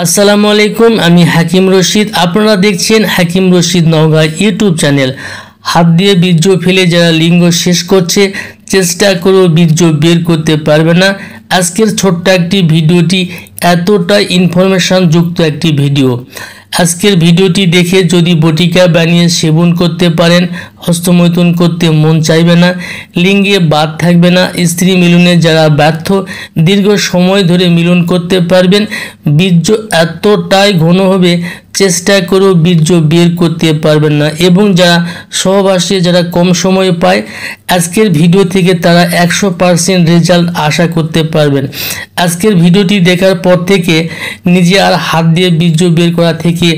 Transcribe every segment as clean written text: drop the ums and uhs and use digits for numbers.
আসসালামু আলাইকুম, আমি হাকিম রশিদ। আপনারা দেখছেন হাকিম রশিদ নওগাঁ ইউটিউব চ্যানেল। হাত দিয়ে বীর্য ফেলে যারা লিঙ্গ শেষ করছে, চেষ্টা করেও বীর্য বের করতে পারবে না। আজকের ছোট্ট একটি ভিডিওটি এতটাই ইনফরমেশন যুক্ত একটি ভিডিও। আজকের ভিডিওটি দেখে যদি বটিকা বানিয়ে সেবন করতে পারেন, হস্তমৈথুন করতে মন চাইবে না, লিঙ্গে বাত থাকবে না, স্ত্রী মিলনে যারা ব্যর্থ দীর্ঘ সময় ধরে মিলন করতে পারবেন, বীর্য এতটাই ঘন হবে চেষ্টা করেও বীর্য বের করতে পারবেন না, এবং যারা সহবাসে যারা কম সময় পায় আজকের ভিডিও থেকে তারা 100% রেজাল্ট আশা করতে পারবেন। আজকের ভিডিওটি দেখার পর থেকে নিজে আর হাত দিয়ে বীর্য বের করা থেকে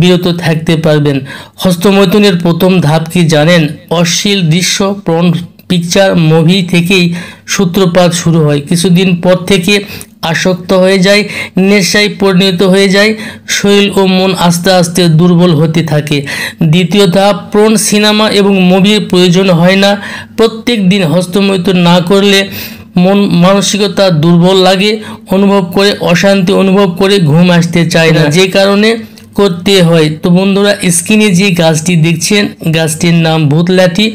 বিরত থাকতে পারবেন। হস্তমৈথুনের প্রথম ধাপ কি জানেন? অশ্লীল দৃশ্য, পর্ন পিকচার, মুভি থেকেই সূত্রপাত শুরু হয়। কিছুদিন পর থেকে আসক্ত হয়ে যায়, নেশায় পরিণত হয়ে যায়, শরীর ও মন আস্তে আস্তে দুর্বল হতে থাকে। দ্বিতীয় ধাপ, পর্ন সিনেমা এবং মুভির প্রয়োজন হয় না। প্রত্যেক দিন হস্তমৈথুন না করলে মন মানসিকতা দুর্বল লাগে, অনুভব করে অশান্তি অনুভব করে, ঘুম আসতে চায় না, যে কারণে করতে হয়। তো বন্ধুরা, স্ক্রিনে যে গাছটি দেখছেন, গাছটির নাম ভূতলাঠি।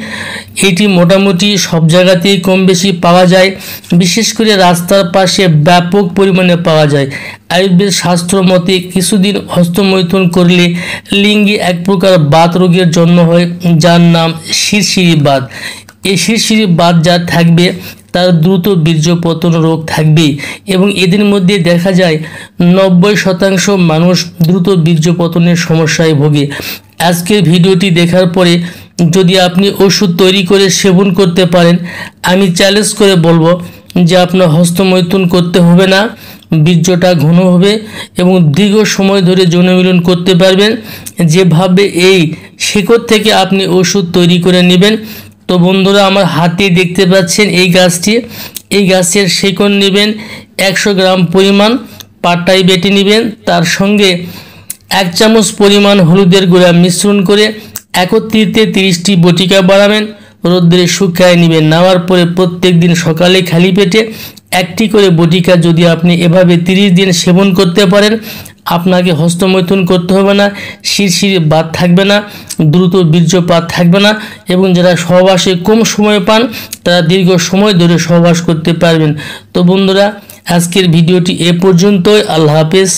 এটি মোটামুটি সব জায়গাতেই কম বেশি পাওয়া যায়, বিশেষ করে রাস্তার পাশে ব্যাপক পরিমাণে পাওয়া যায়। আয়ুর্বেদ শাস্ত্র মতে কিছুদিন হস্তমৈথুন করলে লিঙ্গে এক প্রকার বাত রোগের জন্ম হয়, যার নাম শিরশিরি বাত। এই শিরশিরি বাত যার থাকবে তার দ্রুত বীর্যপতন রোগ থাকবেই, এবং এদের মধ্যে দেখা যায় 90% মানুষ দ্রুত বীর্যপতনের সমস্যায় ভোগে। আজকের ভিডিওটি দেখার পরে যদি আপনি ওষুধ তৈরি করে সেবন করতে পারেন, আমি চ্যালেঞ্জ করে বলবো যে আপনার হস্তমৈথুন করতে হবে না, বীর্যটা ঘন হবে এবং দীর্ঘ সময় ধরে যৌনমিলন করতে পারবেন। যেভাবে এই শিকড় থেকে আপনি ওষুধ তৈরি করে নেবেন। তো বন্ধুরা, আমার হাতে দেখতে পাচ্ছেন এই গাছটি। এই গাছের শিকড় নেবেন 100 গ্রাম পরিমাণ, পাটায় বেটে নেবেন। তার সঙ্গে 1 চামচ পরিমাণ হলুদের গুঁড়া মিশ্রণ করে একত্রিতে 30টি বটিকা বানাবেন, রোদ্রে শুকায় নেবেন। নেওয়ার পরে প্রত্যেক দিন সকালে খালি পেটে একটি করে বটিকা যদি আপনি এভাবে 30 দিন সেবন করতে পারেন, আপনাকে হস্তমৈথুন করতে হবে না, শিরশিরে বাত থাকবে না, দ্রুত বীর্যপাত থাকবে না, এবং যারা সহবাসে কম সময় পান তারা দীর্ঘ সময় ধরে সহবাস করতে পারবেন। তো বন্ধুরা, আজকের ভিডিওটি এ পর্যন্তই। আল্লাহ হাফেজ।